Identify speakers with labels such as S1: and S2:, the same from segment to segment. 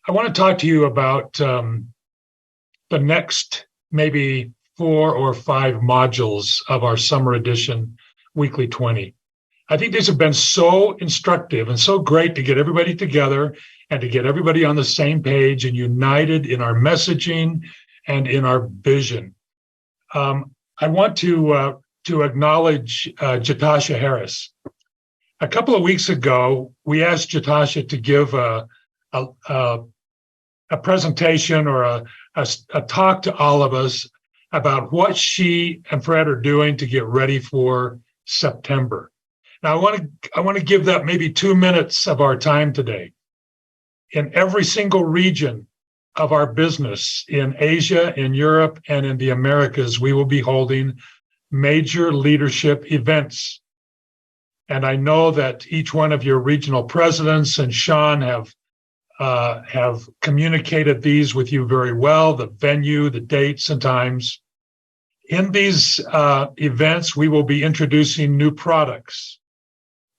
S1: I want to talk to you about the next maybe 4 or 5 modules of our summer edition Weekly 20. I think these have been so instructive and so great to get everybody together and to get everybody on the same page and united in our messaging and in our vision. I want to acknowledge Jatasha Harris. A couple of weeks ago, we asked Jatasha to give a presentation or a talk to all of us about what she and Fred are doing to get ready for September. Now, I want to give that maybe 2 minutes of our time today. In every single region of our business, in Asia, in Europe, and in the Americas, we will be holding major leadership events. And I know that each one of your regional presidents and Sean have communicated these with you very well, the venue, the dates and times. In these events, we will be introducing new products.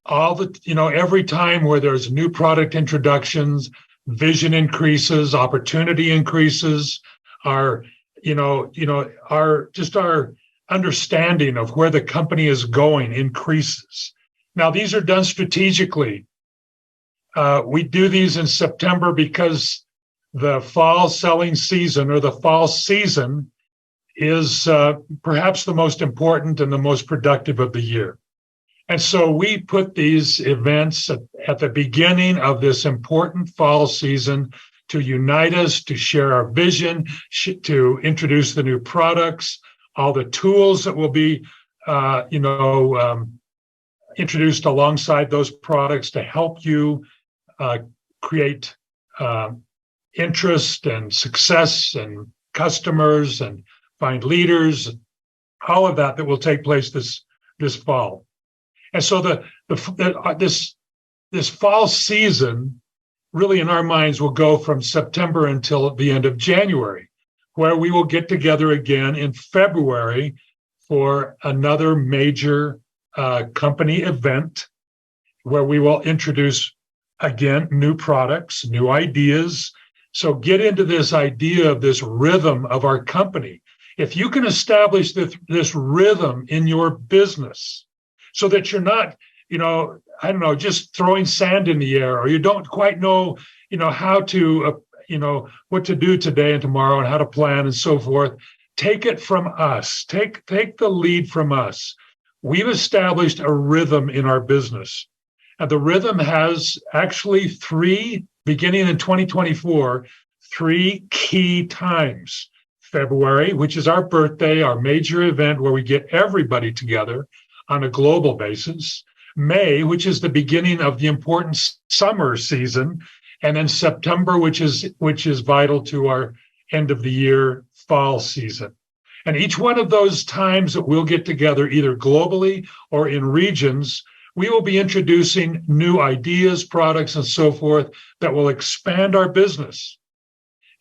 S1: Every time where there's new product introductions, vision increases, opportunity increases, our understanding of where the company is going increases. Now, these are done strategically. We do these in September because the fall selling season or the fall season is perhaps the most important and the most productive of the year. And so we put these events at the beginning of this important fall season to unite us, to share our vision, to introduce the new products, all the tools that will be, introduced alongside those products to help you create interest and success and customers and find leaders, all of that will take place this fall. And so this fall season, really in our minds, will go from September until the end of January, where we will get together again in February for another major company event where we will introduce, again, new products, new ideas. So get into this idea of this rhythm of our company. If you can establish this rhythm in your business so that you're not, just throwing sand in the air, or you don't quite know, how to, what to do today and tomorrow and how to plan and so forth, take it from us. Take the lead from us. We've established a rhythm in our business. And the rhythm has actually beginning in 2024, 3 key times. February, which is our birthday, our major event where we get everybody together on a global basis. May, which is the beginning of the important summer season. And then September, which is vital to our end of the year fall season. And each one of those times that we'll get together, either globally or in regions, we will be introducing new ideas, products, and so forth that will expand our business.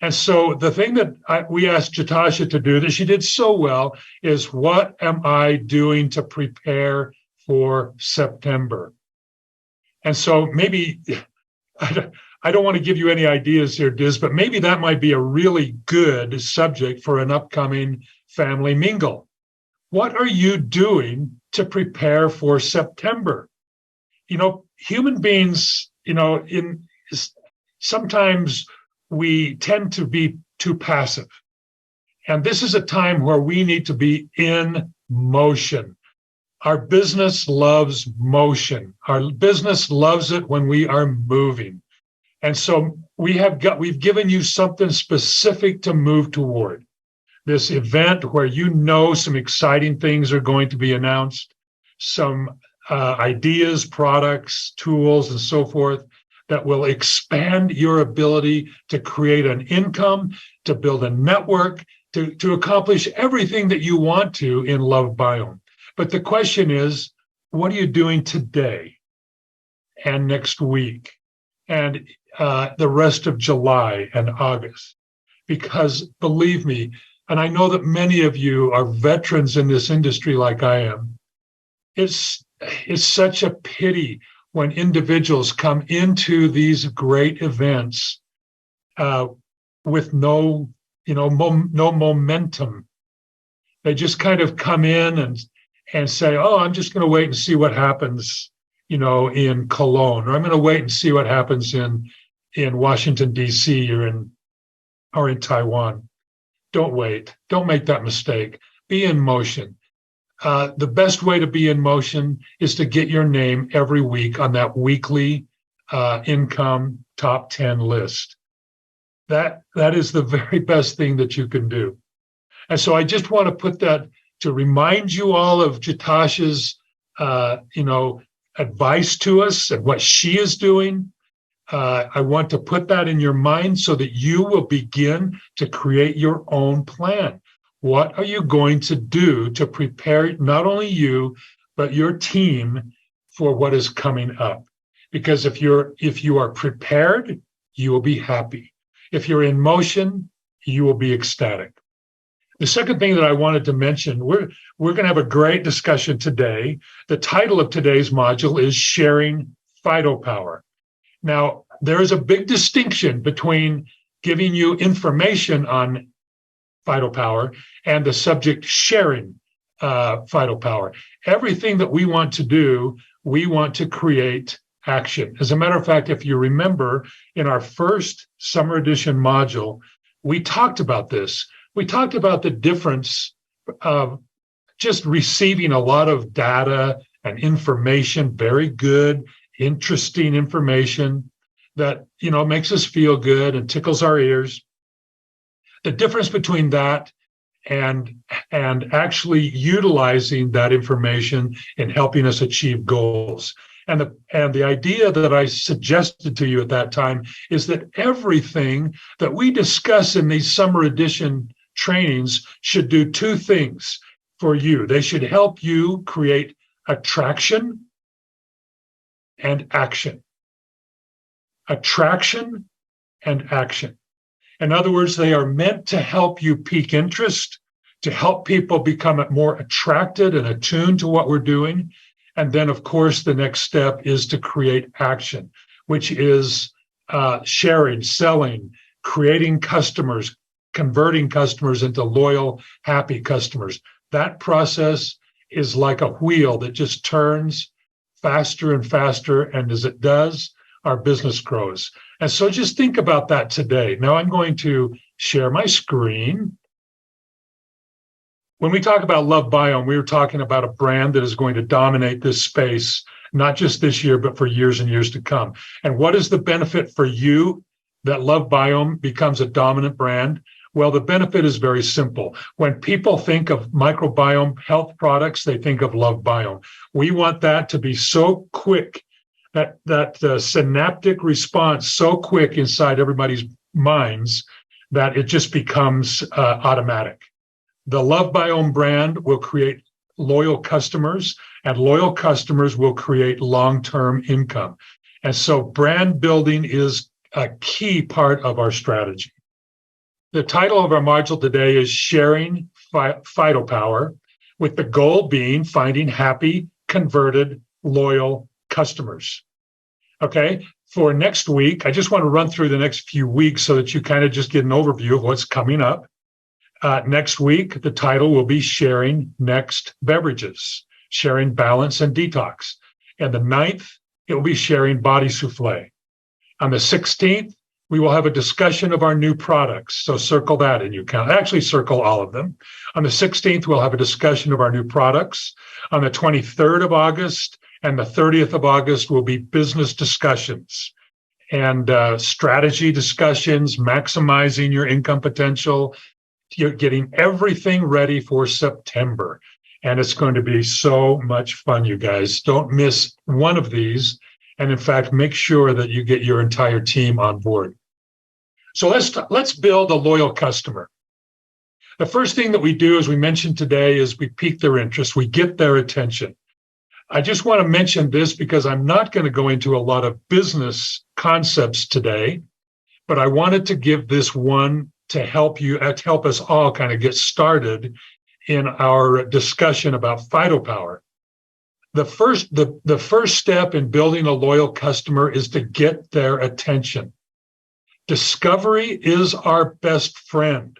S1: And so the thing that we asked Jatasha to do that she did so well is, what am I doing to prepare for September? And so maybe, I don't want to give you any ideas here, Diz, but maybe that might be a really good subject for an upcoming family mingle. What are you doing to prepare for September? Human beings, sometimes we tend to be too passive. And this is a time where we need to be in motion. Our business loves motion. Our business loves it when we are moving. And so we've given you something specific to move toward. This event where some exciting things are going to be announced, some ideas, products, tools, and so forth that will expand your ability to create an income, to build a network, to accomplish everything that you want to in LoveBiome. But the question is, what are you doing today and next week and the rest of July and August? Because believe me, and I know that many of you are veterans in this industry like I am, it's such a pity when individuals come into these great events with no, no momentum. They just kind of come in and say, oh, I'm just going to wait and see what happens, in Cologne, or I'm going to wait and see what happens in Washington, D.C. or in Taiwan. Don't wait. Don't make that mistake. Be in motion. The best way to be in motion is to get your name every week on that weekly income top 10 list. That is the very best thing that you can do. And so I just want to put that to remind you all of Jitash's, advice to us and what she is doing. I want to put that in your mind so that you will begin to create your own plan. What are you going to do to prepare not only you, but your team for what is coming up? Because if you are prepared, you will be happy. If you're in motion, you will be ecstatic. The second thing that I wanted to mention, we're going to have a great discussion today. The title of today's module is Sharing PhytoPower. Now, there is a big distinction between giving you information on PhytoPower and the subject sharing PhytoPower. Everything that we want to do, we want to create action. As a matter of fact, if you remember, in our first summer edition module, we talked about this. We talked about the difference of just receiving a lot of data and information, very good, interesting information that, makes us feel good and tickles our ears. The difference between that and actually utilizing that information in helping us achieve goals. And the idea that I suggested to you at that time is that everything that we discuss in these summer edition trainings should do two things for you. They should help you create attraction and action. Attraction and action. In other words, they are meant to help you pique interest, to help people become more attracted and attuned to what we're doing. And then, of course, the next step is to create action, which is sharing, selling, creating customers, converting customers into loyal, happy customers. That process is like a wheel that just turns faster and faster. And as it does, our business grows. And so just think about that today. Now I'm going to share my screen. When we talk about LoveBiome, we were talking about a brand that is going to dominate this space, not just this year, but for years and years to come. And what is the benefit for you that LoveBiome becomes a dominant brand? Well, the benefit is very simple. When people think of microbiome health products, they think of LoveBiome. We want that to be so quick, that synaptic response so quick inside everybody's minds that it just becomes automatic. The LoveBiome brand will create loyal customers, and loyal customers will create long-term income. And so brand building is a key part of our strategy. The title of our module today is Sharing PhytoPower, with the goal being finding happy, converted, loyal customers. Okay, for next week, I just want to run through the next few weeks so that you kind of just get an overview of what's coming up. Next week, the title will be Sharing Next Beverages, Sharing Balance and Detox. And the 9th, it will be Sharing Body Souffle. On the 16th, we will have a discussion of our new products. So circle that and you can actually circle all of them. On the 16th, we'll have a discussion of our new products. On the 23rd of August and the 30th of August will be business discussions and strategy discussions, maximizing your income potential. You're getting everything ready for September. And it's going to be so much fun, you guys. Don't miss one of these. And in fact, make sure that you get your entire team on board. So let's build a loyal customer. The first thing that we do, as we mentioned today, is we pique their interest. We get their attention. I just want to mention this because I'm not going to go into a lot of business concepts today, but I wanted to give this one to help us all kind of get started in our discussion about PhytoPower. The first step in building a loyal customer is to get their attention. Discovery is our best friend.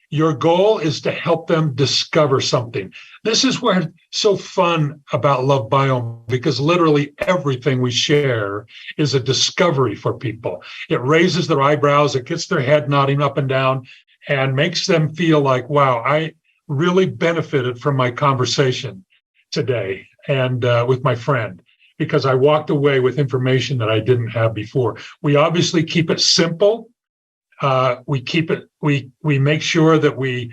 S1: Your goal is to help them discover something. This is where it's so fun about LoveBiome, because literally everything we share is a discovery for people. It raises their eyebrows, it gets their head nodding up and down, and makes them feel like, wow, I really benefited from my conversation today and with my friend, because I walked away with information that I didn't have before. We obviously keep it simple. We make sure that we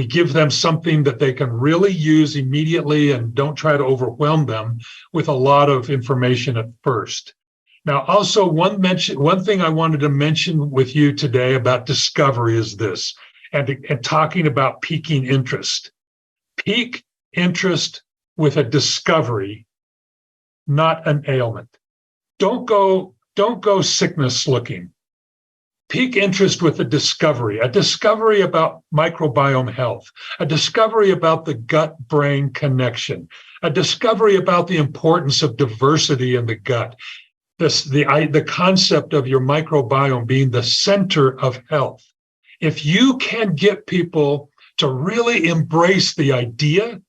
S1: give them something that they can really use immediately, and don't try to overwhelm them with a lot of information at first. Now, also one thing I wanted to mention with you today about discovery is this, and talking about piquing interest. Pique interest with a discovery, not an ailment. Don't go sickness looking. Pique interest with a discovery about microbiome health, a discovery about the gut-brain connection, a discovery about the importance of diversity in the gut, the concept of your microbiome being the center of health. If you can get people to really embrace the idea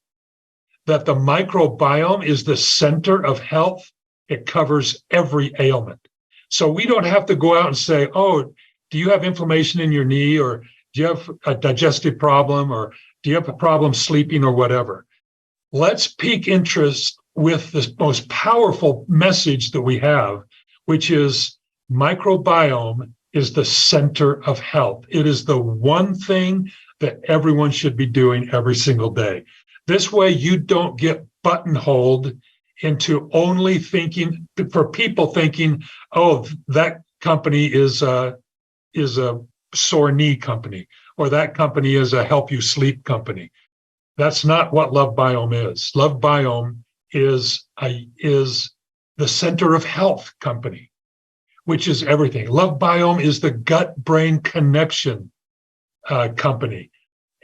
S1: that the microbiome is the center of health, it covers every ailment. So we don't have to go out and say, oh, do you have inflammation in your knee, or do you have a digestive problem, or do you have a problem sleeping, or whatever? Let's pique interest with the most powerful message that we have, which is microbiome is the center of health. It is the one thing that everyone should be doing every single day. This way you don't get buttonholed into only thinking, for people thinking, oh, that company is a sore knee company, or that company is a help you sleep company. That's not what LoveBiome is. LoveBiome is the center of health company, which is everything. LoveBiome is the gut-brain connection company.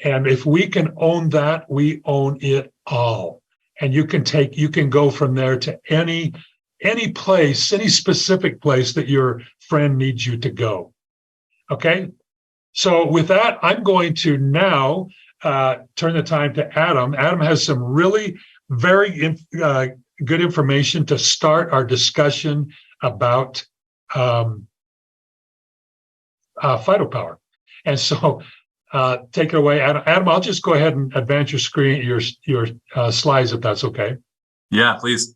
S1: And if we can own that, we own it all. And you can go from there to any place, any specific place that your friend needs you to go. Okay? So with that, I'm going to now turn the time to Adam. Adam has some really very good information to start our discussion about PhytoPower. And so take it away, Adam. Adam, I'll just go ahead and advance your screen, your slides, if that's okay.
S2: Yeah, please.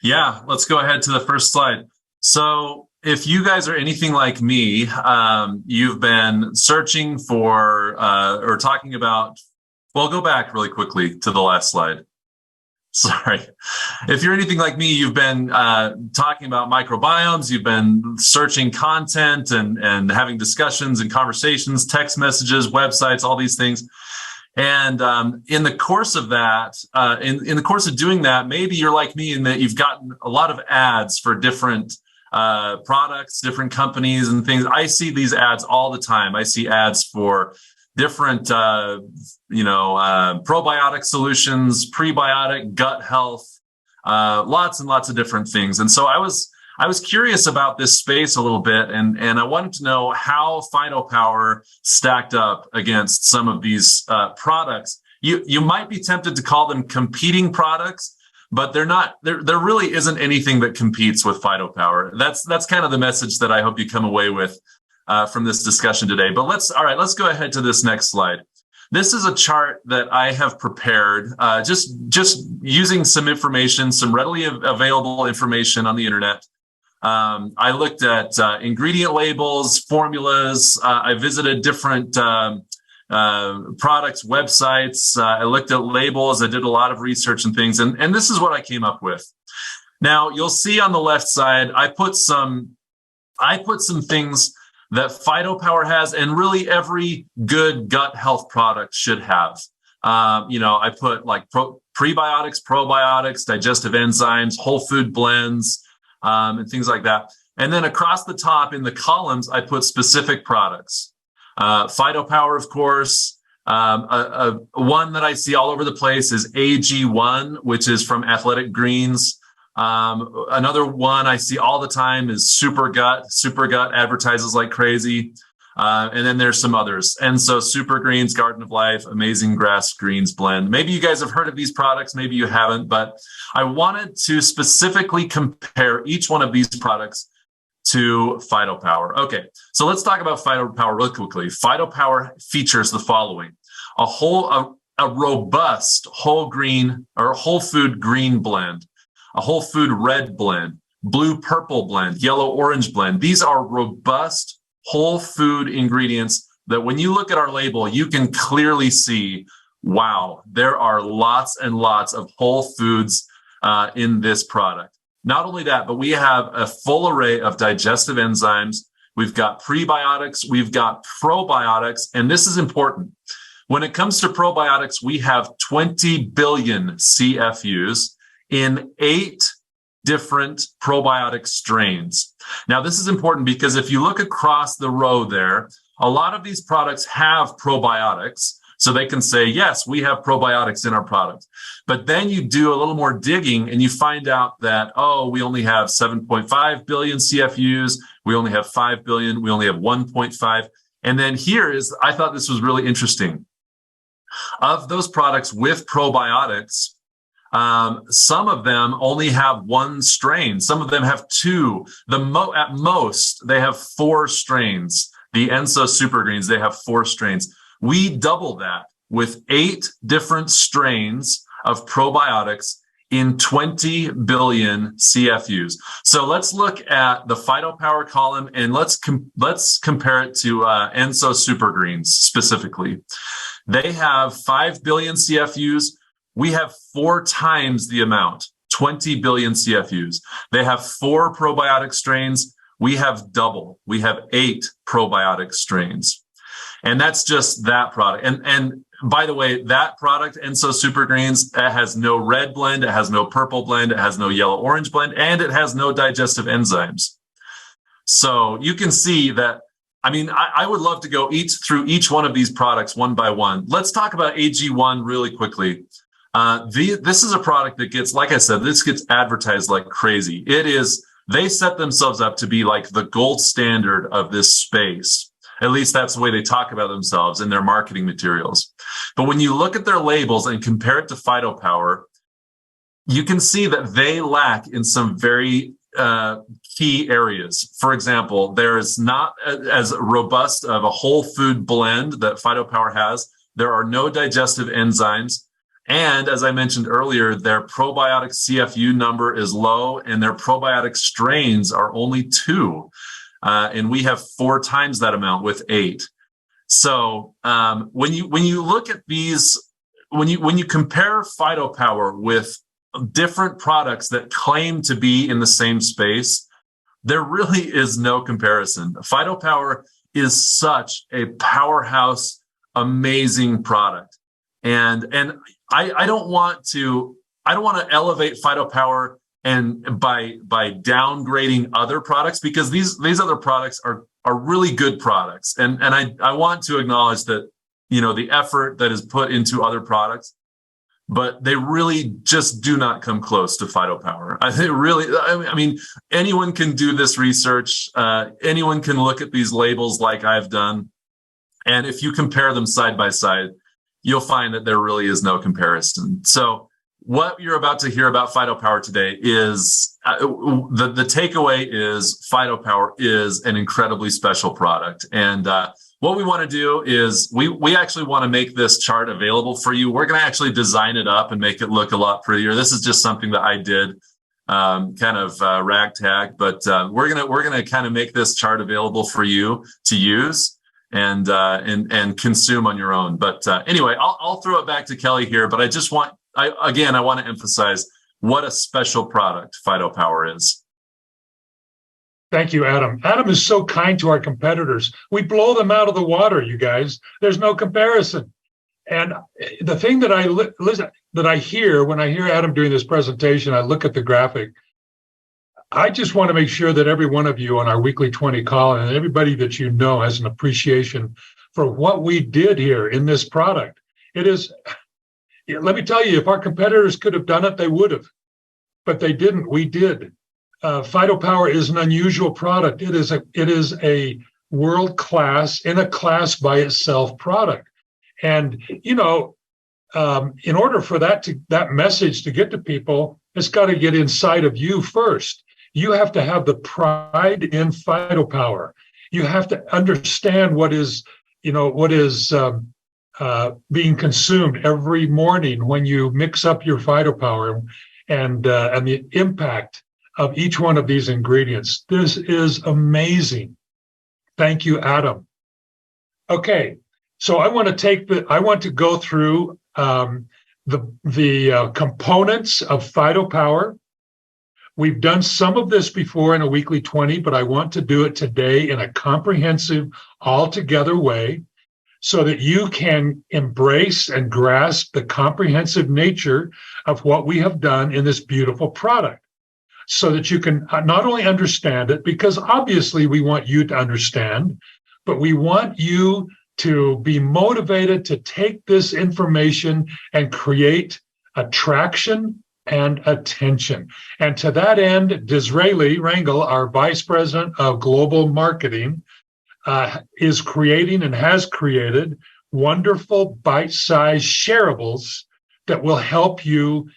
S2: Yeah, let's go ahead to the first slide. So if you guys are anything like me, you've been searching for or talking about, well, go back really quickly to the last slide. Sorry. If you're anything like me, you've been talking about microbiomes, you've been searching content and having discussions and conversations, text messages, websites, all these things. And in the course of that, in the course of doing that, maybe you're like me in that you've gotten a lot of ads for different products, different companies and things. I see these ads all the time. I see ads for different, probiotic solutions, prebiotic, gut health, lots and lots of different things. And so I was curious about this space a little bit, and I wanted to know how PhytoPower stacked up against some of these products. You might be tempted to call them competing products, but they're not. There really isn't anything that competes with PhytoPower. That's kind of the message that I hope you come away with from this discussion today. But let's go ahead to this next slide. This is a chart that I have prepared, just using some information, some readily available information on the internet. I looked at ingredient labels, formulas. I visited different products, websites. I looked at labels. I did a lot of research and things, and this is what I came up with. Now you'll see on the left side, I put some things that PhytoPower has, and really every good gut health product should have. I put like prebiotics, probiotics, digestive enzymes, whole food blends, and things like that. And then across the top in the columns, I put specific products. PhytoPower, of course. One that I see all over the place is AG1, which is from Athletic Greens. Another one I see all the time is Super Gut. Super Gut advertises like crazy. And then there's some others. And so Super Greens, Garden of Life, Amazing Grass Greens Blend. Maybe you guys have heard of these products, maybe you haven't, but I wanted to specifically compare each one of these products to PhytoPower. Okay, so let's talk about PhytoPower real quickly. PhytoPower features the following: a robust whole food green blend, a whole food red blend, blue purple blend, yellow orange blend. These are robust whole food ingredients that when you look at our label, you can clearly see, wow, there are lots and lots of whole foods in this product. Not only that, but we have a full array of digestive enzymes. We've got prebiotics, we've got probiotics, and this is important. When it comes to probiotics, we have 20 billion CFUs in 8 different probiotic strains. Now, this is important because if you look across the row there, a lot of these products have probiotics. So they can say, yes, we have probiotics in our product. But then you do a little more digging and you find out that, oh, we only have 7.5 billion CFUs. We only have 5 billion. We only have 1.5. And then I thought this was really interesting. Of those products with probiotics, some of them only have 1 strain. Some of them have 2. At most, they have 4 strains. The Enso Super Greens, they have 4 strains. We double that with 8 different strains of probiotics in 20 billion CFUs. So let's look at the PhytoPower column and let's compare it to Enso Super Greens specifically. They have 5 billion CFUs. We have 4 times the amount, 20 billion CFUs. They have 4 probiotic strains. We have double. We have 8 probiotic strains. And that's just that product. And by the way, that product, Enso Super Greens, it has no red blend, it has no purple blend, it has no yellow orange blend, and it has no digestive enzymes. So you can see that, I would love to go through each one of these products one by one. Let's talk about AG1 really quickly. This is a product that gets, like I said, this gets advertised like crazy. They set themselves up to be like the gold standard of this space. At least that's the way they talk about themselves in their marketing materials. But when you look at their labels and compare it to PhytoPower, you can see that they lack in some very key areas. For example, there is not as robust of a whole food blend that PhytoPower has. There are no digestive enzymes. And as I mentioned earlier, their probiotic CFU number is low and their probiotic strains are only 2. And we have 4 times that amount with 8. So when you look at these, when you compare PhytoPower with different products that claim to be in the same space, there really is no comparison. PhytoPower is such a powerhouse, amazing product. And I don't want to elevate PhytoPower and by downgrading other products, because these other products are really good products. And I want to acknowledge that, the effort that is put into other products, but they really just do not come close to PhytoPower. Anyone can do this research. Anyone can look at these labels like I've done. And if you compare them side by side, you'll find that there really is no comparison. So what you're about to hear about PhytoPower today is the takeaway is PhytoPower is an incredibly special product. And what we want to do is we actually want to make this chart available for you. We're going to actually design it up and make it look a lot prettier. This is just something that I did, ragtag, but we're gonna kind of make this chart available for you to use and consume on your own. But anyway, I'll throw it back to Kelly here. But I want to emphasize what a special product PhytoPower is.
S1: Thank you, Adam. Adam is so kind to our competitors. We blow them out of the water, you guys. There's no comparison. And the thing that I hear when I hear Adam doing this presentation, I look at the graphic. I just want to make sure that every one of you on our weekly 20 call and everybody that you know has an appreciation for what we did here in this product. It is, let me tell you, if our competitors could have done it, they would have. but they didn't. We did. PhytoPower is an unusual product. It is a world-class, in a class by itself product. And, in order for that message to get to people, it's got to get inside of you first. You have to have the pride in PhytoPower. You have to understand what is being consumed every morning when you mix up your PhytoPower, and the impact of each one of these ingredients. This is amazing. Thank you, Adam. Okay, so I want to go through the components of PhytoPower. We've done some of this before in a weekly 20, but I want to do it today in a comprehensive, all-together way so that you can embrace and grasp the comprehensive nature of what we have done in this beautiful product, so that you can not only understand it, because obviously we want you to understand, but we want you to be motivated to take this information and create attraction and attention. And to that end, Disraeli Rangel, our Vice President of Global Marketing, is creating and has created wonderful bite-sized shareables that will help you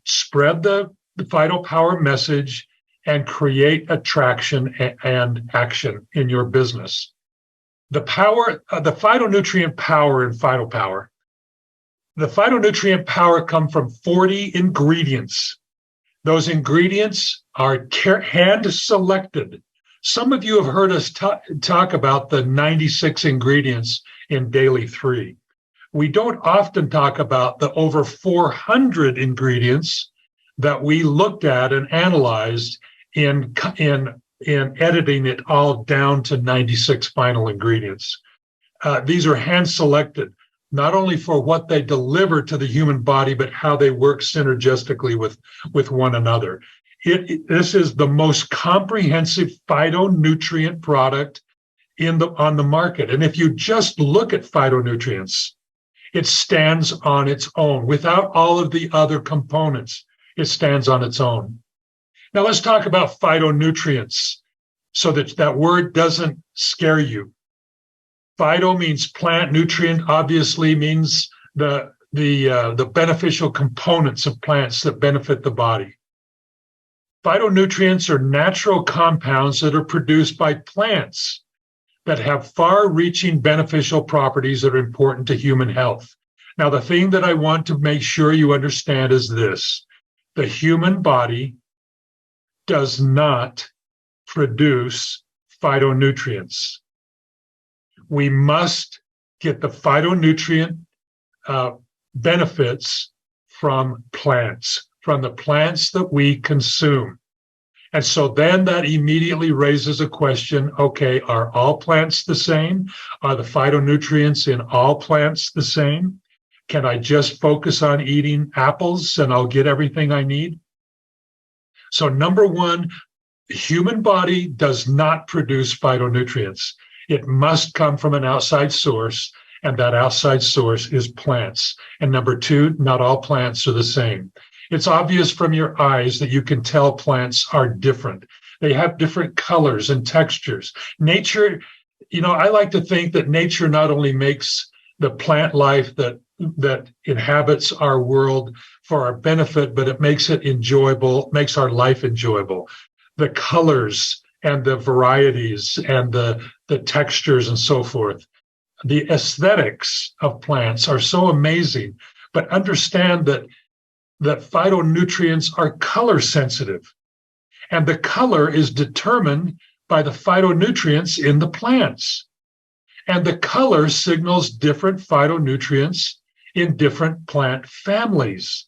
S1: spread the PhytoPower message and create attraction and action in your business. The phytonutrient power in PhytoPower. The phytonutrient power come from 40 ingredients. Those ingredients are hand-selected. Some of you have heard us talk about the 96 ingredients in Daily 3. We don't often talk about the over 400 ingredients that we looked at and analyzed in editing it all down to 96 final ingredients. These are hand-selected, not only for what they deliver to the human body, but how they work synergistically with one another. This is the most comprehensive phytonutrient product on the market. And if you just look at phytonutrients, it stands on its own without all of the other components. It stands on its own. Now let's talk about phytonutrients so that word doesn't scare you. Phyto means plant, nutrient obviously means the beneficial components of plants that benefit the body. Phytonutrients are natural compounds that are produced by plants that have far-reaching beneficial properties that are important to human health. Now, the thing that I want to make sure you understand is this: the human body does not produce phytonutrients. We must get the phytonutrient benefits from plants, from the plants that we consume. And so then that immediately raises a question, okay, are all plants the same? Are the phytonutrients in all plants the same? Can I just focus on eating apples and I'll get everything I need? So number one, the human body does not produce phytonutrients. It must come from an outside source, and that outside source is plants. And number two, not all plants are the same. It's obvious from your eyes that you can tell plants are different. They have different colors and textures. Nature, I like to think that nature not only makes the plant life that inhabits our world for our benefit, but it makes it enjoyable, makes our life enjoyable. The colors and the varieties and the textures and so forth. The aesthetics of plants are so amazing, but understand that phytonutrients are color sensitive, and the color is determined by the phytonutrients in the plants. And the color signals different phytonutrients in different plant families.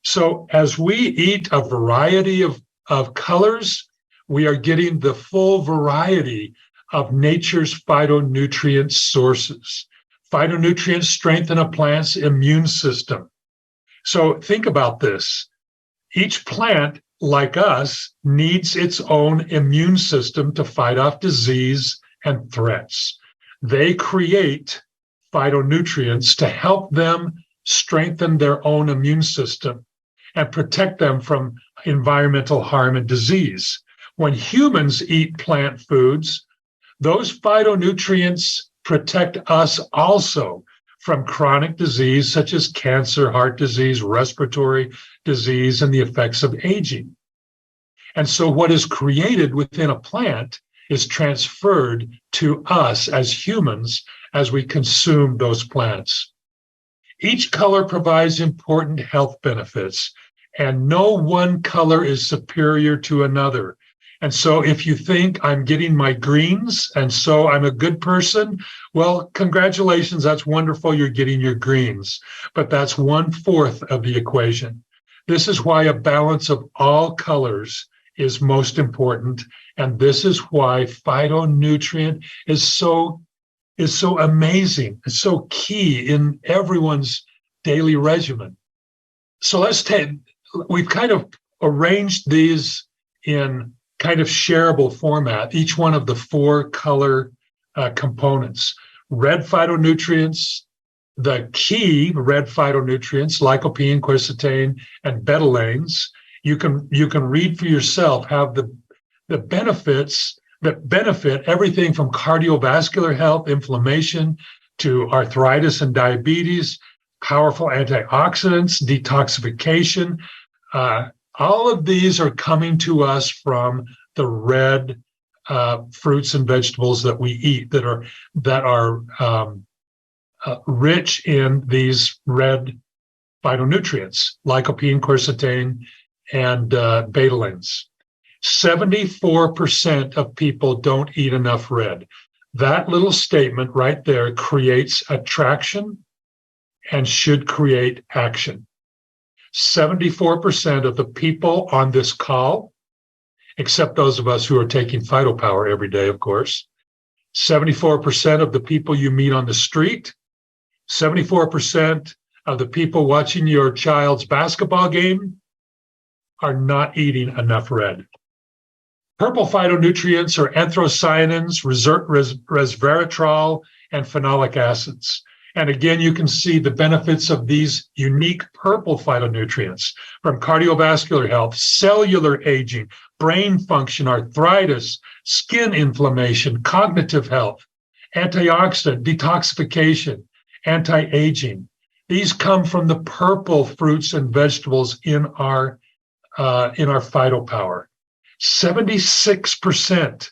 S1: So as we eat a variety of colors, we are getting the full variety of nature's phytonutrient sources. Phytonutrients strengthen a plant's immune system. So think about this. Each plant, like us, needs its own immune system to fight off disease and threats. They create phytonutrients to help them strengthen their own immune system and protect them from environmental harm and disease. When humans eat plant foods, those phytonutrients protect us also from chronic disease such as cancer, heart disease, respiratory disease, and the effects of aging. And so what is created within a plant is transferred to us as humans as we consume those plants. Each color provides important health benefits, and no one color is superior to another. And so if you think I'm getting my greens and so I'm a good person, well, congratulations, that's wonderful, you're getting your greens. But that's 1/4 of the equation. This is why a balance of all colors is most important. And this is why phytonutrient is so amazing. It's so key in everyone's daily regimen. So we've kind of arranged these in kind of shareable format, each one of the 4 color components. Red phytonutrients, the key red phytonutrients, lycopene, quercetin, and betalains. You can read for yourself how the benefits that benefit everything from cardiovascular health, inflammation, to arthritis and diabetes, powerful antioxidants, detoxification. All of these are coming to us from the red fruits and vegetables that we eat that are rich in these red phytonutrients, lycopene, quercetin, and betalains. 74% of people don't eat enough red. That little statement right there creates attraction and should create action. 74% of the people on this call, except those of us who are taking PhytoPower every day, of course, 74% of the people you meet on the street, 74% of the people watching your child's basketball game are not eating enough red. Purple phytonutrients are anthocyanins, resveratrol, and phenolic acids. And again, you can see the benefits of these unique purple phytonutrients from cardiovascular health, cellular aging, brain function, arthritis, skin inflammation, cognitive health, antioxidant, detoxification, anti-aging. These come from the purple fruits and vegetables in our PhytoPower. 76%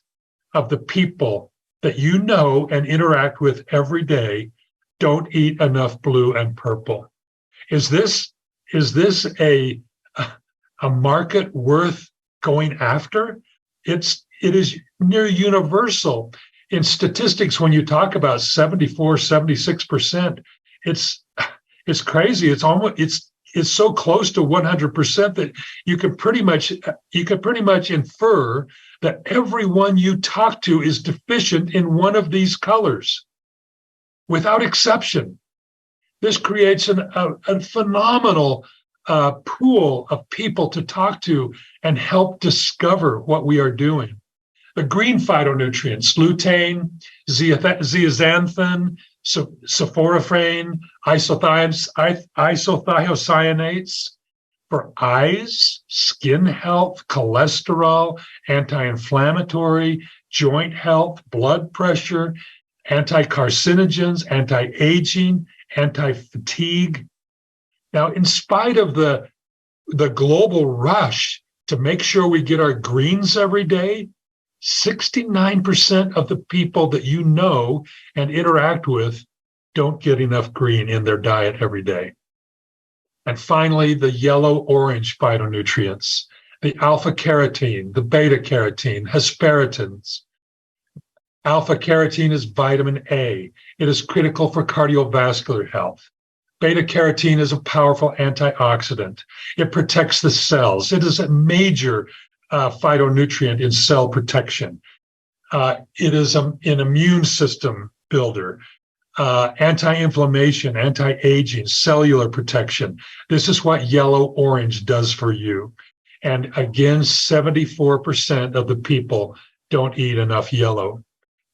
S1: of the people that you know and interact with every day don't eat enough blue and purple. Is this a market worth going after? It is near universal. In statistics, when you talk about 74, 76%, it's crazy. It's so close to 100% that you could pretty much infer that everyone you talk to is deficient in one of these colors, without exception. This creates a phenomenal pool of people to talk to and help discover what we are doing. The green phytonutrients, lutein, zeaxanthin, sulforaphane, isothiocyanates for eyes, skin health, cholesterol, anti-inflammatory, joint health, blood pressure, anti-carcinogens, anti-aging, anti-fatigue. Now, in spite of the global rush to make sure we get our greens every day, 69% of the people that you know and interact with don't get enough green in their diet every day. And finally, the yellow-orange phytonutrients, the alpha-carotene, the beta-carotene, hesperitins. Alpha-carotene is vitamin A. It is critical for cardiovascular health. Beta-carotene is a powerful antioxidant. It protects the cells. It is a major phytonutrient in cell protection. It is an immune system builder, anti-inflammation, anti-aging, cellular protection. This is what yellow-orange does for you. And again, 74% of the people don't eat enough yellow.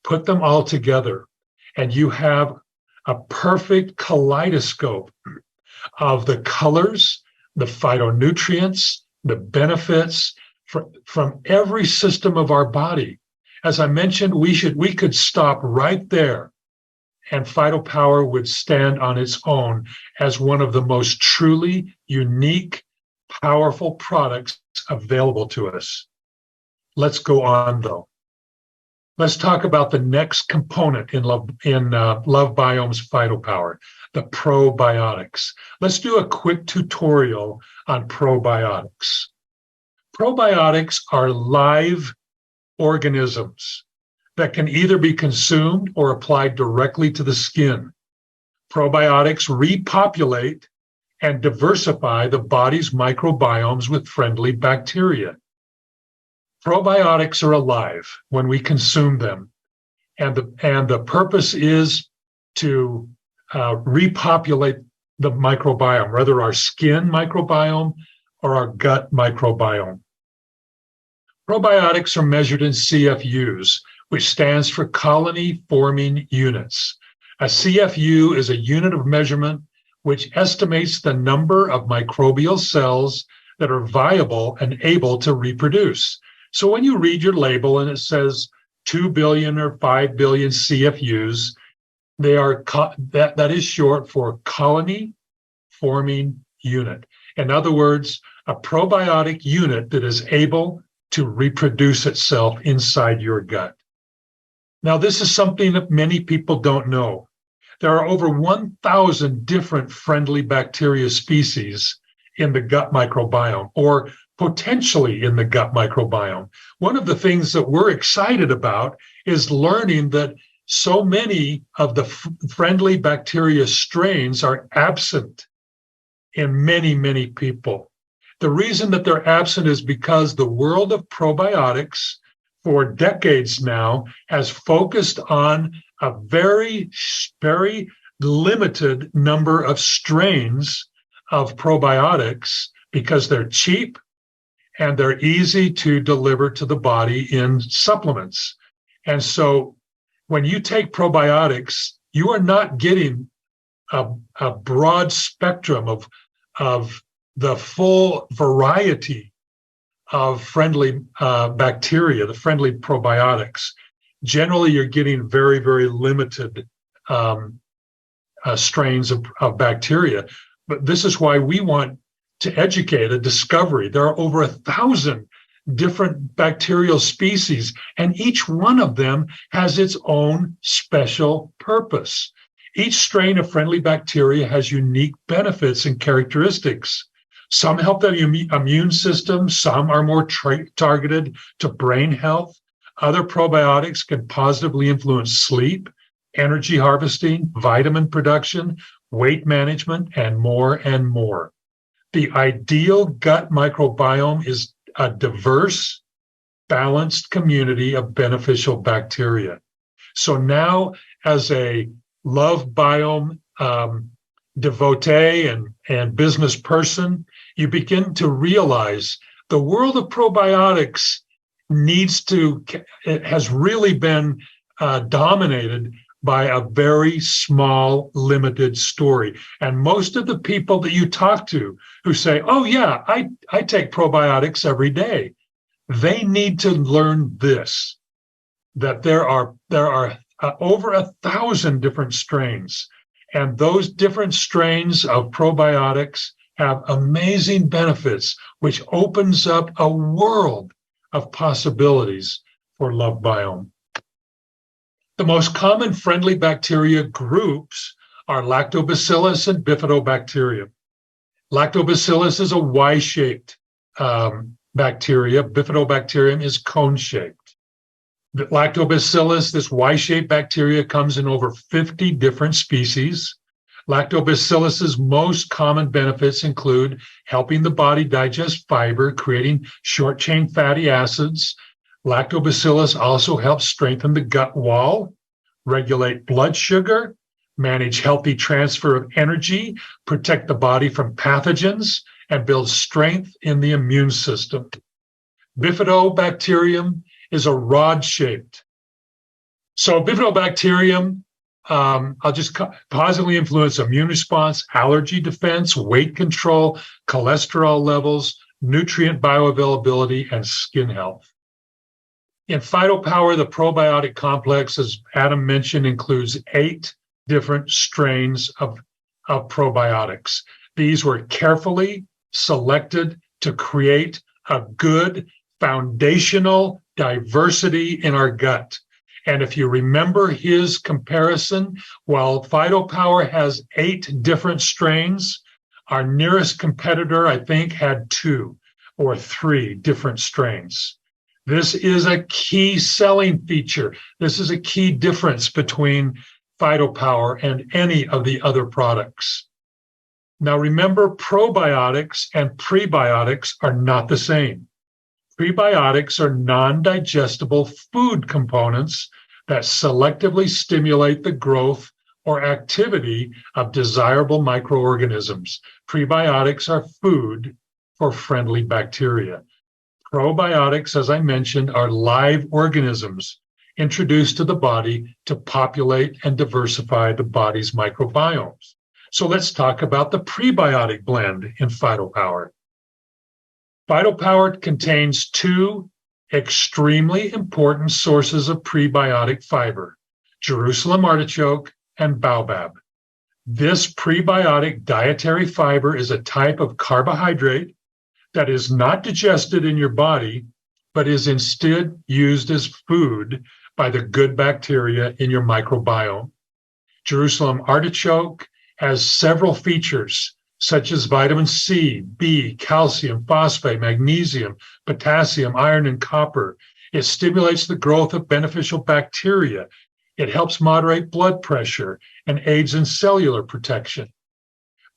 S1: Put them all together, and you have a perfect kaleidoscope of the colors, the phytonutrients, the benefits from every system of our body. As I mentioned, we could stop right there, and PhytoPower would stand on its own as one of the most truly unique, powerful products available to us. Let's go on, though. Let's talk about the next component in LoveBiome's PhytoPower, the probiotics. Let's do a quick tutorial on probiotics. Probiotics are live organisms that can either be consumed or applied directly to the skin. Probiotics repopulate and diversify the body's microbiomes with friendly bacteria. Probiotics are alive when we consume them, and the purpose is to repopulate the microbiome, whether our skin microbiome or our gut microbiome. Probiotics are measured in CFUs, which stands for colony-forming units. A CFU is a unit of measurement which estimates the number of microbial cells that are viable and able to reproduce. So when you read your label and it says 2 billion or 5 billion CFUs, that is short for colony-forming unit. In other words, a probiotic unit that is able to reproduce itself inside your gut. Now, this is something that many people don't know. There are over 1,000 different friendly bacteria species in the gut microbiome, or potentially in the gut microbiome. One of the things that we're excited about is learning that so many of the friendly bacteria strains are absent in many, many people. The reason that they're absent is because the world of probiotics for decades now has focused on a very, very limited number of strains of probiotics because they're cheap and they're easy to deliver to the body in supplements. And so when you take probiotics, you are not getting a broad spectrum of the full variety of friendly bacteria, the friendly probiotics. Generally, you're getting very, very limited strains of bacteria. But this is why we want to educate a discovery. There are over 1,000 different bacterial species, and each one of them has its own special purpose. Each strain of friendly bacteria has unique benefits and characteristics. Some help the immune system, some are more targeted to brain health. Other probiotics can positively influence sleep, energy harvesting, vitamin production, weight management, and more and more. The ideal gut microbiome is a diverse, balanced community of beneficial bacteria. So now, as a LoveBiome devotee and business person, you begin to realize the world of probiotics has really been dominated by a very small, limited story. And most of the people that you talk to who say, oh yeah, I take probiotics every day, they need to learn this, that there are over 1,000 different strains. And those different strains of probiotics have amazing benefits, which opens up a world of possibilities for LoveBiome. The most common friendly bacteria groups are lactobacillus and bifidobacterium. Lactobacillus is a Y-shaped bacteria. Bifidobacterium is cone-shaped. The lactobacillus, this Y-shaped bacteria, comes in over 50 different species. Lactobacillus's most common benefits include helping the body digest fiber, creating short-chain fatty acids. Lactobacillus also helps strengthen the gut wall, regulate blood sugar, manage healthy transfer of energy, protect the body from pathogens, and build strength in the immune system. Bifidobacterium is a rod-shaped. So bifidobacterium, I'll just positively influence immune response, allergy defense, weight control, cholesterol levels, nutrient bioavailability, and skin health. In PhytoPower, the probiotic complex, as Adam mentioned, includes 8 different strains of probiotics. These were carefully selected to create a good foundational diversity in our gut. And if you remember his comparison, while PhytoPower has 8 different strains, our nearest competitor, I think, had 2 or 3 different strains. This is a key selling feature. This is a key difference between PhytoPower and any of the other products. Now remember, probiotics and prebiotics are not the same. Prebiotics are non-digestible food components that selectively stimulate the growth or activity of desirable microorganisms. Prebiotics are food for friendly bacteria. Probiotics, as I mentioned, are live organisms introduced to the body to populate and diversify the body's microbiomes. So let's talk about the prebiotic blend in PhytoPower. PhytoPower contains 2 extremely important sources of prebiotic fiber, Jerusalem artichoke and baobab. This prebiotic dietary fiber is a type of carbohydrate that is not digested in your body, but is instead used as food by the good bacteria in your microbiome. Jerusalem artichoke has several features, such as vitamin C, B, calcium, phosphate, magnesium, potassium, iron, and copper. It stimulates the growth of beneficial bacteria. It helps moderate blood pressure and aids in cellular protection.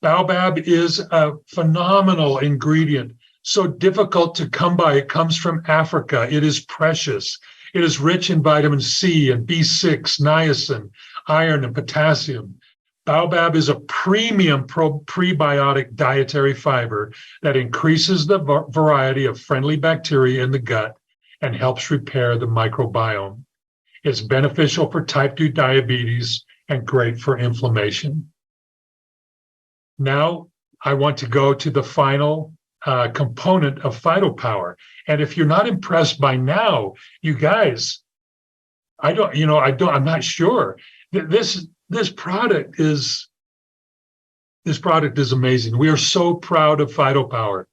S1: Baobab is a phenomenal ingredient, so difficult to come by. It comes from Africa. It is precious. It is rich in vitamin C and B6, niacin, iron, and potassium. Baobab is a premium prebiotic dietary fiber that increases the variety of friendly bacteria in the gut and helps repair the microbiome. It's beneficial for type 2 diabetes and great for inflammation. Now, I want to go to the final component of PhytoPower. And if you're not impressed by now, you guys, I'm not sure. This product is amazing. We are so proud of PhytoPower.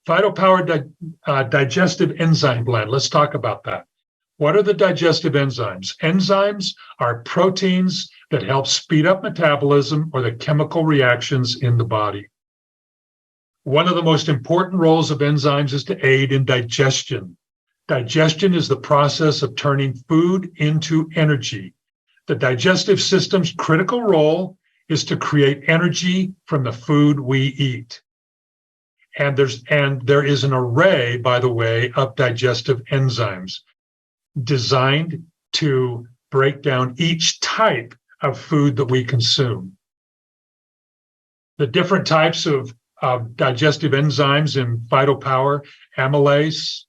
S1: PhytoPower digestive enzyme blend. Let's talk about that. What are the digestive enzymes? Enzymes are proteins that help speed up metabolism or the chemical reactions in the body. One of the most important roles of enzymes is to aid in digestion. Digestion is the process of turning food into energy. The digestive system's critical role is to create energy from the food we eat. And there is an array, by the way, of digestive enzymes designed to break down each type of food that we consume. The different types of digestive enzymes in PhytoPower: amylase,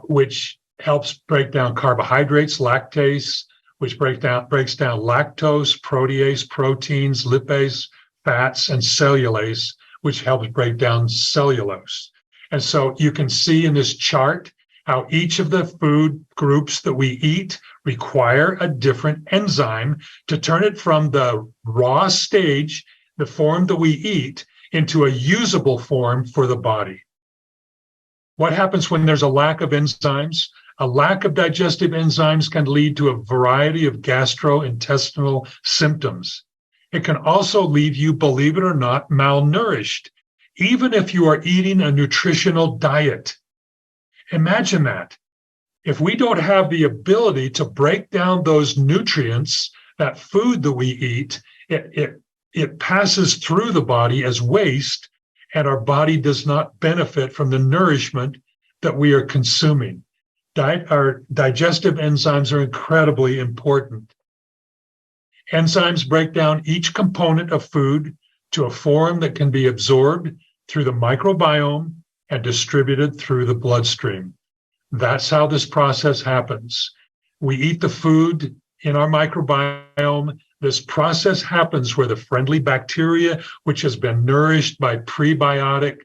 S1: which helps break down carbohydrates; lactase, which breaks down lactose; protease, proteins; lipase, fats; and cellulase, which helps break down cellulose. And so you can see in this chart how each of the food groups that we eat require a different enzyme to turn it from the raw stage, the form that we eat, into a usable form for the body. What happens when there's a lack of enzymes? A lack of digestive enzymes can lead to a variety of gastrointestinal symptoms. It can also leave you, believe it or not, malnourished, even if you are eating a nutritional diet. Imagine that. If we don't have the ability to break down those nutrients, that food that we eat, it passes through the body as waste, and our body does not benefit from the nourishment that we are consuming. Our digestive enzymes are incredibly important. Enzymes break down each component of food to a form that can be absorbed through the microbiome and distributed through the bloodstream. That's how this process happens. We eat the food in our microbiome. This process happens where the friendly bacteria, which has been nourished by prebiotic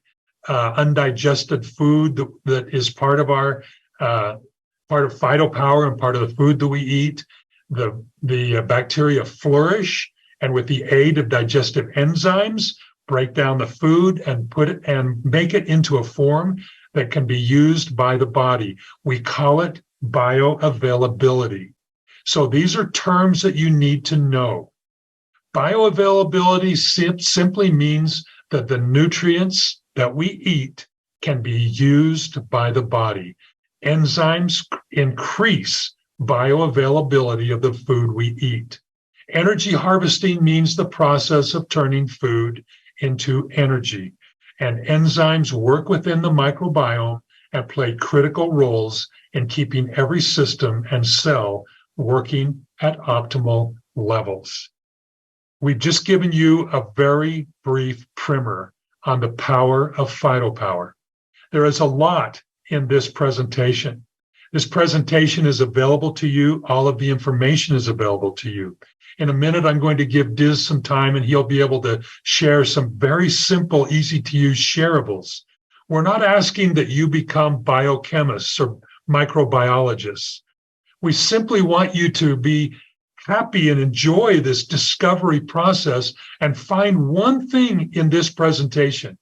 S1: undigested food that is part of our part of PhytoPower and part of the food that we eat. The bacteria flourish, and with the aid of digestive enzymes, break down the food and put it and make it into a form that can be used by the body. We call it bioavailability. So these are terms that you need to know. Bioavailability simply means that the nutrients that we eat can be used by the body. Enzymes increase bioavailability of the food we eat. Energy harvesting means the process of turning food into energy. And enzymes work within the microbiome and play critical roles in keeping every system and cell working at optimal levels. We've just given you a very brief primer on the power of PhytoPower. There is a lot in this presentation. This presentation is available to you. All of the information is available to you. In a minute, I'm going to give Diz some time, and he'll be able to share some very simple, easy-to-use shareables. We're not asking that you become biochemists or microbiologists. We simply want you to be happy and enjoy this discovery process and find one thing in this presentation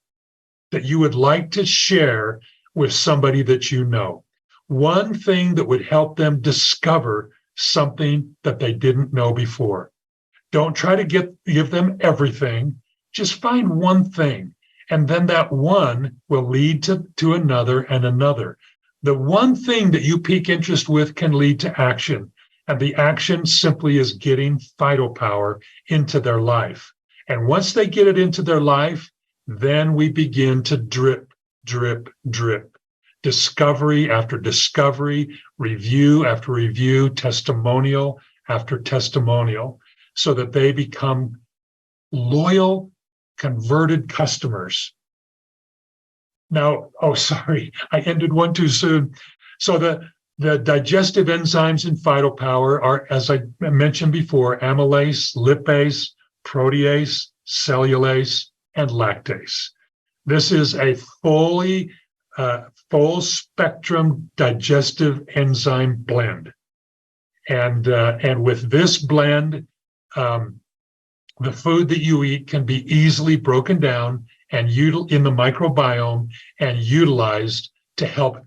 S1: that you would like to share with somebody that you know. One thing that would help them discover something that they didn't know before. Don't try to give them everything. Just find one thing, and then that one will lead to another and another. The one thing that you pique interest with can lead to action, and the action simply is getting PhytoPower into their life. And once they get it into their life, then we begin to drip, drip, drip. Discovery after discovery, review after review, testimonial after testimonial, so that they become loyal, converted customers. Now, sorry, I ended one too soon. So the digestive enzymes in PhytoPower are, as I mentioned before, amylase, lipase, protease, cellulase, and lactase. This is a full spectrum digestive enzyme blend. And with this blend, the food that you eat can be easily broken down and in the microbiome and utilized to help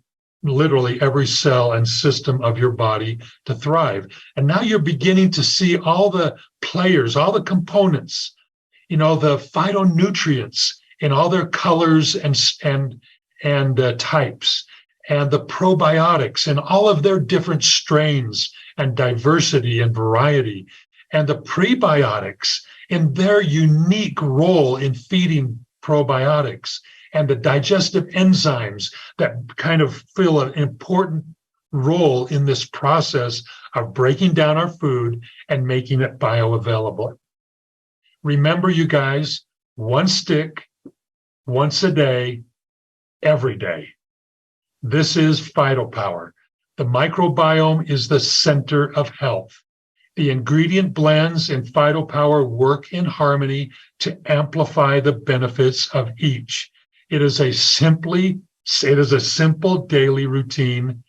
S1: literally every cell and system of your body to thrive. And now you're beginning to see all the players, all the components, the phytonutrients in all their colors and types, and the probiotics and all of their different strains and diversity and variety, and the prebiotics in their unique role in feeding probiotics, and the digestive enzymes that kind of fill an important role in this process of breaking down our food and making it bioavailable. Remember, you guys, one stick, once a day, every day. This is PhytoPower. The microbiome is the center of health. The ingredient blends in PhytoPower work in harmony to amplify the benefits of each. It is a simple daily routine,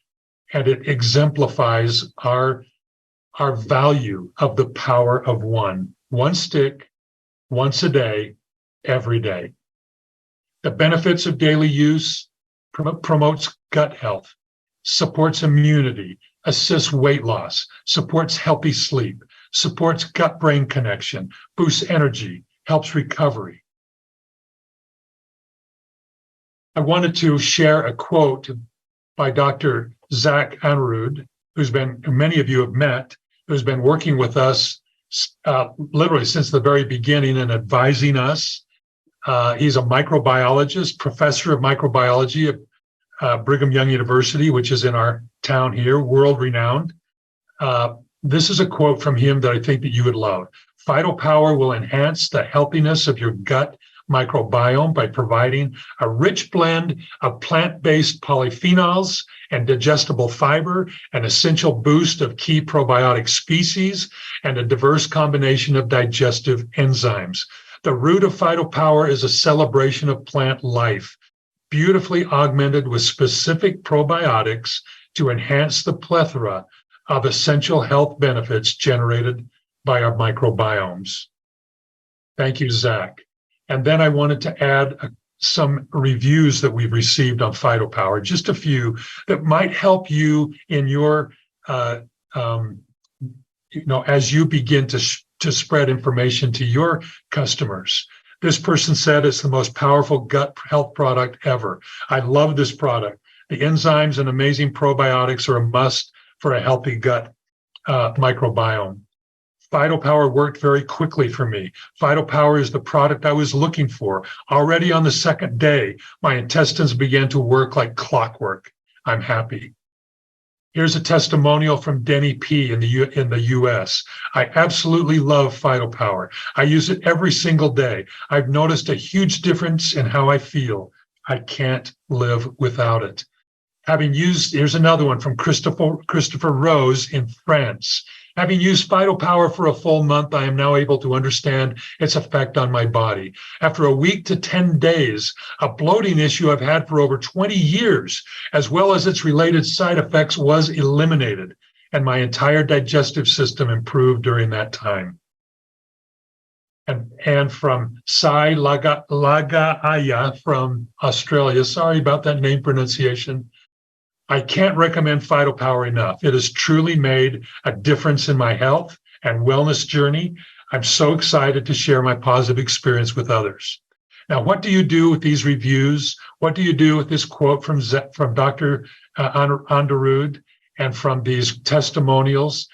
S1: and it exemplifies our value of the power of one stick, once a day, every day. The benefits of daily use promotes gut health, supports immunity, assists weight loss, supports healthy sleep, supports gut-brain connection, boosts energy, helps recovery. I wanted to share a quote by Dr. Zach Anirudh, many of you have met, who's been working with us literally since the very beginning and advising us. He's a microbiologist, professor of microbiology at Brigham Young University, which is in our town here, world-renowned. This is a quote from him that I think that you would love. PhytoPower will enhance the healthiness of your gut microbiome by providing a rich blend of plant-based polyphenols and digestible fiber, an essential boost of key probiotic species, and a diverse combination of digestive enzymes. The root of PhytoPower is a celebration of plant life, beautifully augmented with specific probiotics to enhance the plethora of essential health benefits generated by our microbiomes. Thank you, Zach. And then I wanted to add some reviews that we've received on PhytoPower, just a few that might help you in your, as you begin to spread information to your customers. This person said it's the most powerful gut health product ever. I love this product. The enzymes and amazing probiotics are a must for a healthy gut microbiome. PhytoPower worked very quickly for me. PhytoPower is the product I was looking for. Already on the second day, my intestines began to work like clockwork. I'm happy. Here's a testimonial from Denny P. in the US. I absolutely love PhytoPower. I use it every single day. I've noticed a huge difference in how I feel. I can't live without it. Here's another one from Christopher Rose in France. Having used PhytoPower for a full month, I am now able to understand its effect on my body. After a week to 10 days, a bloating issue I've had for over 20 years, as well as its related side effects, was eliminated, and my entire digestive system improved during that time. And from Sai Lagaaya from Australia, sorry about that name pronunciation, I can't recommend PhytoPower enough. It has truly made a difference in my health and wellness journey. I'm so excited to share my positive experience with others. Now, what do you do with these reviews? What do you do with this quote from Dr. Underwood and from these testimonials?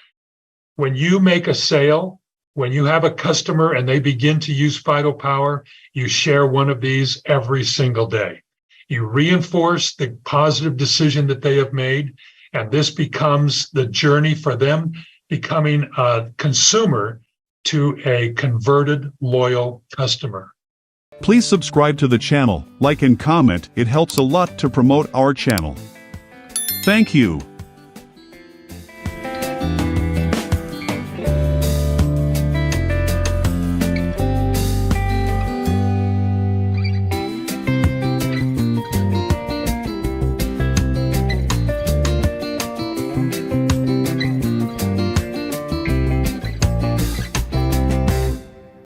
S1: When you make a sale, when you have a customer and they begin to use PhytoPower, you share one of these every single day. You reinforce the positive decision that they have made, and this becomes the journey for them becoming a consumer to a converted, loyal customer.
S3: Please subscribe to the channel, like and comment. It helps a lot to promote our channel. Thank you.